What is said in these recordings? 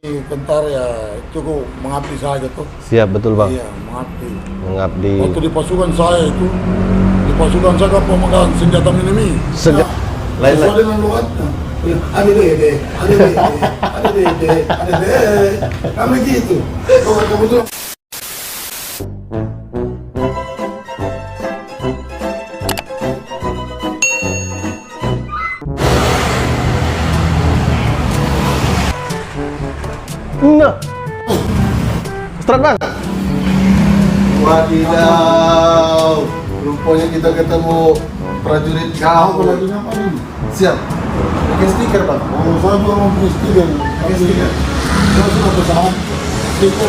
Bentar ya, cukup mengabdi saja tuh. Siap, betul bang. Iya, mengabdi. Mengabdi. Waktu di pasukan saya itu, di pasukan saya kan pemegang senjata mini. Lain-lain. Sesuai dengan lugatnya. Ada deh, ada deh. Kami gitu. Kalau kebetulan. Nah, start bang. Wadidaw, rupanya kita ketemu prajurit Aku kau. lagi ngapain? Siap. Pakai stiker bang. Oh, saya juga mau punya stiker. Pakai stiker. Saya sudah pesan stiker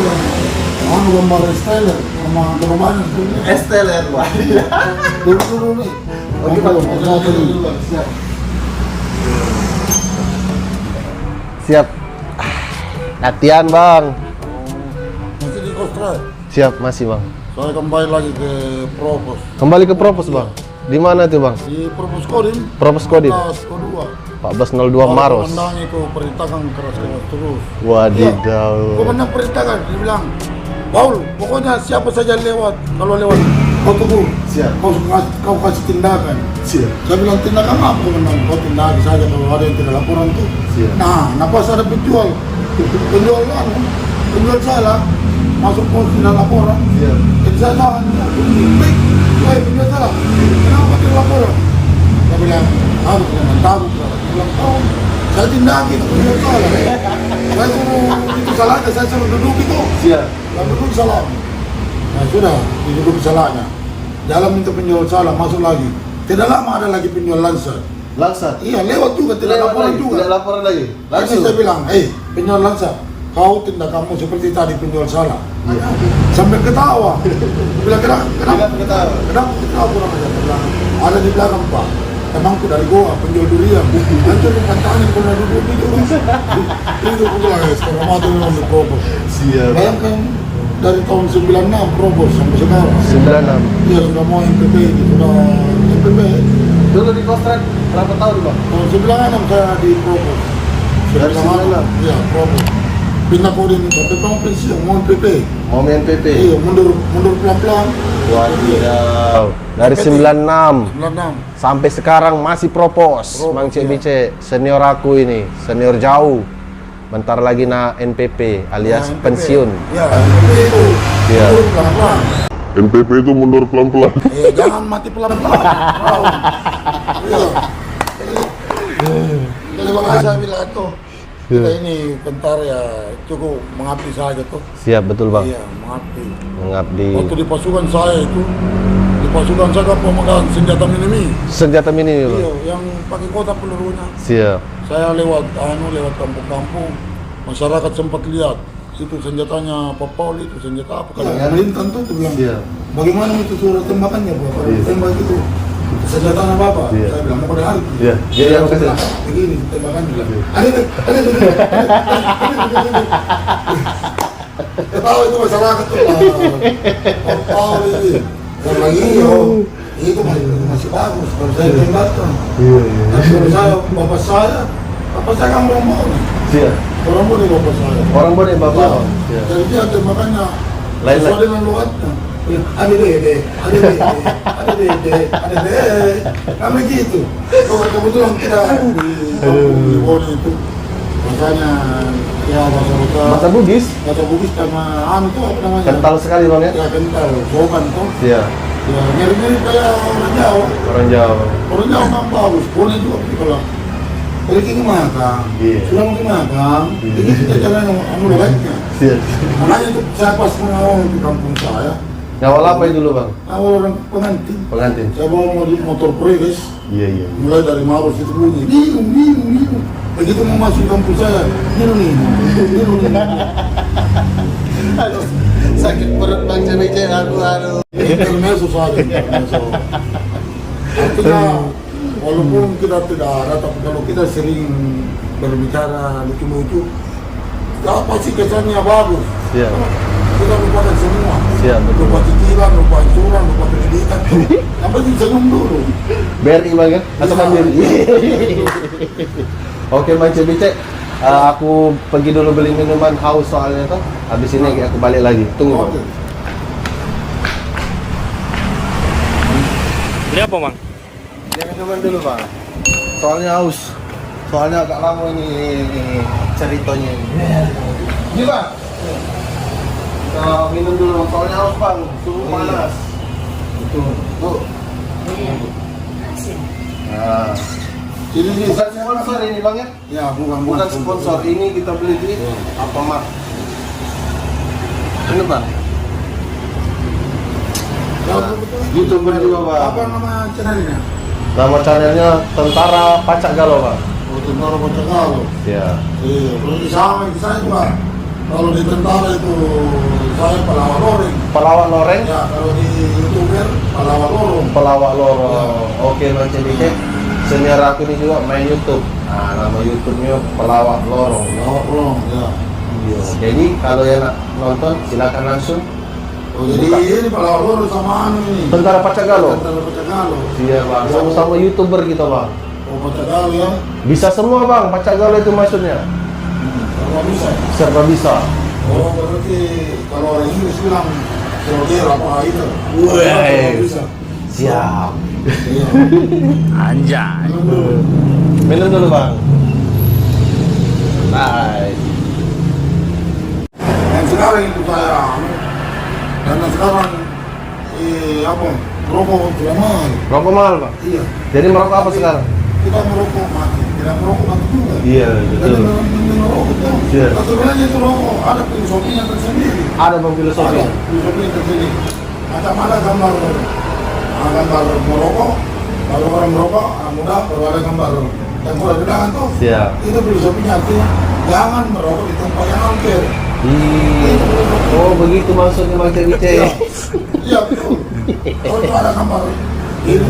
yang gambar styler sama perubahan sebenarnya. Esteller bang. Dulu nih. Oke bang. Dulu bang. Siap. Siap. Latihan bang. Masih di Kostrat. Siap, masih bang. Saya kembali lagi ke Propos. Kembali ke Propos bang. Di mana tuh bang? Di Propos Kodim. Propos Kodim. Kelas kedua. 1402 Maros. Komandannya itu perintahkan keras-keras terus. Wadidaw. Komandan perintahkan, dia bilang, Paul, pokoknya siapa saja lewat, kalau lewat, kau tunggu. Siap. Kau kasih tindakan. Siap. Saya bilang, tindakan apa komandan? Kau tindakan saja kalau ada yang tidak laporan tuh. Siap. Nah, pas ada penjual salah, masuk pos tidak laporan. Siap. Jadi saya tahan, baik, penjual salah, kenapa tidak laporan? Saya bilang, aku tidak tahu, bilang tahu, saya tindakin, penjual salah. Saya suruh, itu salahnya, saya suruh duduk itu. Siap. Yang duduk salah. Nah sudah, duduk salahnya. Dalam minta penjual salah, masuk lagi. Tidak lama ada lagi penjual lansat. Langsat. Iya, lewat juga, tidak Lewat laporan lagi. juga. Tidak laporan lagi. Langsung Langsung. saya bilang, penjual lansat, kau tindakanmu seperti tadi penjual salah. Iya. Sampai ketawa. Dia bilang, kenapa? Kenapa? Kenapa ketawa kurang aja? Dia bilang, ada di belakang Pak. Temanku dari Goa, penjual durian. Hancur pantangan pernah duduk itu. Itu aku bilang, sekarang mati memang di Propos. Siap. Bayangkan dari tahun 96 Propos sampai sekarang. 96. Iya sudah mau MPP ini, sudah MPP. Dulu di Kostrat berapa tahun bang? Tahun 96 saya di Propos. Dari 96? Iya, Propos. Pindah Kodim sampai tahun pensiun, mau MPP. Mau main PP. Iya, mundur pelan-pelan. Wadidaw. Dari 96 96. sampai sekarang masih Propos. Bang Cek iya. Bice, senior aku ini, senior jauh. Bentar lagi na NPP alias Nah, MPP. pensiun. Iya, MPP itu. Iya. Mundur pelan-pelan. NPP itu mundur pelan-pelan. Iya, jangan mati pelan-pelan. Wow. Iya. Jadi makanya saya bilang tuh, kita ini bentar ya cukup mengabdi saja tuh. Siap, betul bang. Iya, mengabdi. Mengabdi. Waktu di pasukan saya itu, di pasukan saya kan pemegang senjata mini. Senjata mini bang. Iya, yang pakai kotak pelurunya. Siap. Saya lewat kampung-kampung, masyarakat sempat lihat itu senjatanya Pak Paul itu senjata apa kan? Iya. Melintan tuh bilang, Iya. bagaimana itu suara tembakannya Bapak? Iya. Tembak itu senjatanya Bapak. Iya. Saya bilang mau pada hari. Iya. Iya, yang kasih. Begini tembakan bilang. Iya. Ada. Tahu itu masyarakat tuh. Pak Paul ini. Yang lagi itu masih bagus. Kalau saya tembakkan. Iya, iya. Tapi kalau saya, bapak saya kan orang mau nih. Siap. Orang mau nih bapak saya. Orang boleh bapak. Iya. Iya. Jadi dia tembakannya Lain-lain. sesuai dengan lugatnya. Ada deh. Kami gitu. Kalau kebetulan kita di kampung di Boni itu, makanya ya Masa Bugis. bahasa Bugis sama itu apa namanya? Kental sekali bang ya. Ya kental, soban tuh. Iya. Ya mirip-mirip kayak orang Jawa. Orang Jawa. Orang Jawa kan bagus, Boni juga begitu kalau dari kini makan, Iya. sudah mungkin makan, jadi kita jalan anu lewatnya. Siap. Makanya itu saya pas mengawal di kampung saya, Ngawal apa itu dulu bang? awal orang pengantin. Pengantin. Saya bawa motor Prius, Iya iya. mulai dari Maros itu bunyi, bingung. Begitu mau masuk kampung saya, nih. Sakit perut bang CBC. Aduh. Intermezzo saja, intermezzo. Artinya, walaupun kita tidak ada, tapi kalau kita sering berbicara lucu-lucu, ya pasti kesannya bagus. Siap. Kita lupakan semua. Siap, betul. Lupa cicilan, lupa ancuran, lupa pendidikan. Yang penting senyum dulu. BRI bang ya? Atau Iya. kan BRI? Oke bang CBC. Aku pergi dulu beli minuman, haus soalnya tuh. Habis ini aku balik lagi. Tunggu Oke. bang. Ini apa, Bang? Dia minuman dulu bang. Soalnya haus. Soalnya agak lama ini ceritanya. Ini bang. Minum dulu bang. Soalnya haus bang. Suhu panas. Betul. Tuh. Nah. Ini Bukan sponsor ini bang ya? ya Bukan sponsor. Ini kita beli di Alfamart. Ini bang. YouTuber juga bang. Apa nama channelnya? Nama channelnya Tentara Pacak Galau bang. Oh, Tentara Pacak Galau. Ya. Iya, berarti sama saya juga. Kalau di tentara itu saya pelawak loreng. Pelawak loreng. Ya, kalau di YouTuber pelawak lorong. Pelawak lorong. Oke bang Cedicek. Senior aku ini juga main YouTube. Nah, nama YouTube-nya Pelawak Lorong. Pelawak lorong, ya. Iya. Jadi kalau yang nak nonton silakan langsung. Oh, jadi ini pelawak lorong sama anu ini. Tentara Pacak Galau. Tentara Pacak Galau. Iya bang. Sama-sama YouTuber kita bang. Oh, Pacak Galau ya. Bisa semua bang. Pacak Galau itu maksudnya. Kalau bisa. Serba bisa. Oh, berarti kalau orang Inggris bilang soldier apa itu. Wih. Kalau bisa. Siap. Iya. Anjay. Minum dulu bang. Hai. Dan sekarang itu saya karena sekarang apa rokok sudah mahal. Rokok mahal bang. Iya. Jadi merokok apa sekarang? Kita merokok mati, tidak merokok mati juga. Iya Jadi merokok tuh. Iya. Nah, sebenarnya itu rokok ada filosofinya tersendiri. Ada bang filosofi. Ada filosofinya tersendiri. Macam ada gambar gambar merokok. Kalau orang merokok, muda baru ada gambar yang kurang gedangan tuh. Siap. Itu filosofinya artinya jangan merokok di tempat yang angker. Oh begitu maksudnya bang Cedicek. Iya, iya betul. Kalau itu ada gambar ini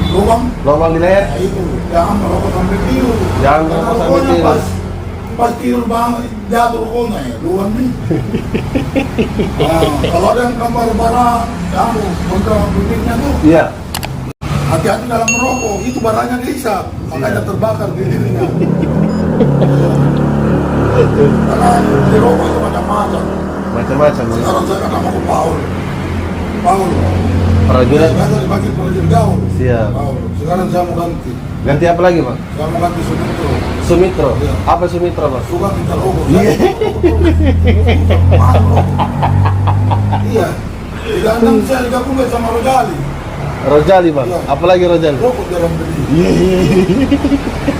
lubang, Lubang di leher. ya itu jangan merokok sampai tidur. Jangan Karena merokok sampai rokoknya tidur. pas tidur banget jatuh rokoknya ya, luan nih. Nah, kalau ada yang gambar bara, kamu kontra bibirnya tuh, Iya. hati-hati dalam merokok, itu baranya dihisap, makanya terbakar di dirinya. Karena di rokok itu macam-macam. Macam-macam. Bang. Sekarang saya kan nama Paul. Paul. Prajurit. Biasa dipakai prajurit gaul. Siap. Paul. Sekarang saya mau ganti. Ganti apa lagi bang? Saya mau ganti Sumitro. Sumitro. Iya. Apa Sumitro bang? Suka minta rokok. Iya. Mahal rokok. Iya. Digandang saya digabung sama Rojali. Rojali bang. Iya. Apa lagi Rojali? Rokok dalam beli.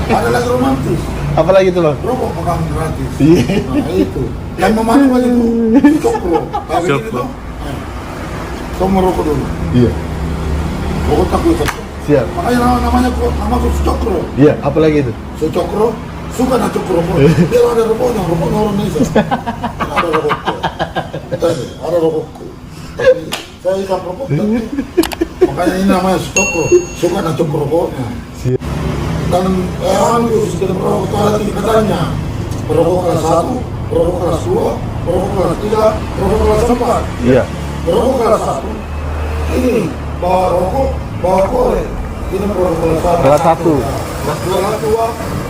Ada lagi romantis. Apa lagi tuh bang? Rokok makan gratis. Iya. Nah itu. Yang memandu lagi itu cokro. Kayak begini tuh. Kamu merokok dulu. Iya. Rokok takut cokro. Siap. Makanya namanya nama cokro. Iya. Apa lagi itu? Cokro. Suka nak cokro. Dia ada rokoknya. Rokoknya orang Indonesia. Ada rokokku. Ada rokokku. Tapi saya ikan rokok. Tapi makanya ini namanya cokro. Suka nak cokro rokoknya. Dan itu sudah merokok itu ada tingkatannya. Merokok kelas 1, merokok kelas 2, merokok kelas 3, merokok kelas 4. Iya. Merokok kelas 1 ini bawa rokok, bawa korek. Ini merokok kelas 1. Kelas 1. Kelas 2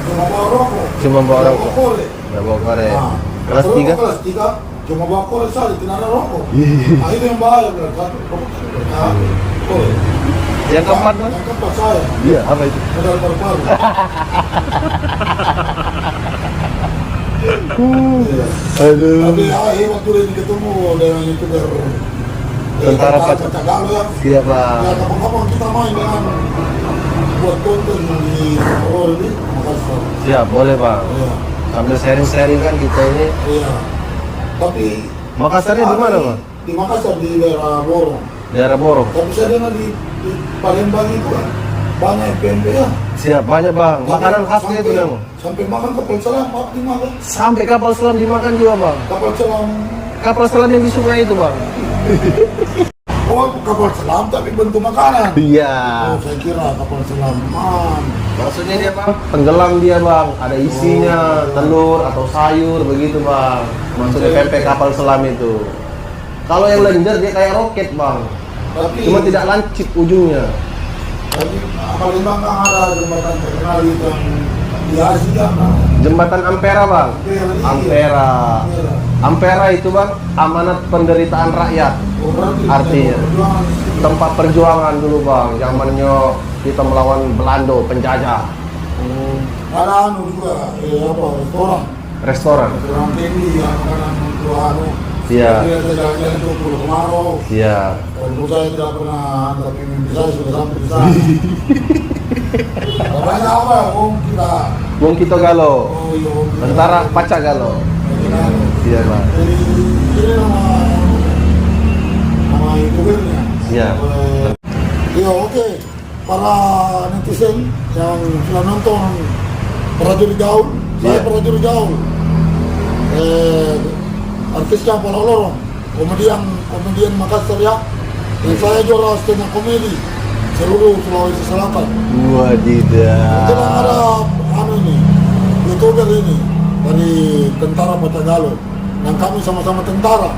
cuma bawa rokok. Cuma bawa rokok. Korek. Udah bawa korek. Nah, Kelas merokok 3. Kelas 3 cuma bawa korek saja, tidak ada rokok. Nah itu yang bahaya kelas 1. Rokok. Nah, korek. Yang keempat bang? Yang keempat saya. Iya. Apa itu? Modal paru-paru. Aduh. Tapi hebat juga ini ketemu dengan YouTuber Tentara Pacak Galau ya. Iya bang. Ya kapan-kapan kita main dengan buat konten di Makassar ini. Makassar. Siap. Boleh bang. Iya. Sambil sharing-sharing kan kita ini. Iya. Tapi Makassarnya di mana bang? Di Makassar di daerah Borong. Daerah Borong. Tapi saya dengar di Palembang itu kan banyak PMP ya. Siap. Banyak bang. Makanan khasnya itu bang. Sampai makan kapal selam, maaf dimakan. Sampai kapal selam dimakan juga bang. Kapal selam. Kapal selam yang di sungai itu bang. Oh, kapal selam tapi bentuk makanan. Iya. Oh, saya kira kapal selam. Man. Maksudnya dia bang, tenggelam dia bang, ada isinya telur atau sayur begitu bang. Maksudnya pempek kapal selam itu. Kalau yang lenjer dia kayak roket bang, Tapi cuma tidak lancip ujungnya. tapi Palembang kan ada jembatan terkenal itu yang Ya sudah. Jembatan Ampera bang. Ampera. Ampera itu bang amanat penderitaan rakyat. Artinya tempat perjuangan dulu bang. Zamannya kita melawan Belanda penjajah. Ada anu juga, apa restoran. Restoran. Restoran tinggi yang makanan untuk anu. Iya. Dia jalan-jalan untuk Pulau Kemarau. Iya. Kalau saya tidak pernah, tapi mimpi saya sudah sampai di sana. Namanya apa? Wong kita galo. Oh iya. Tentara Pacak galo. Iya bang. Jadi ini nama youtubernya. Iya. Iya oke. Para netizen yang sudah nonton Prajurit Gaul, saya Iya. Prajurit Gaul. Artisnya Pala Lorong, komedian Makassar ya. Dan saya juara stand-up komedi seluruh Sulawesi Selatan. Wadidaw. Sedang ada anu ini, youtuber ini dari tentara Patagalo. Dan kami sama-sama tentara.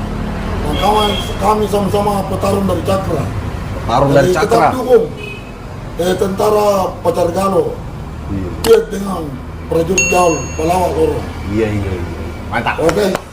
Dan kami sama-sama petarung dari Cakra. Tarung dari Jadi Cakra. kita dukung tentara Patagalo. Dia dengan Prajurit Gaul, Pelawak Lorong. Iya. Mantap. Oke.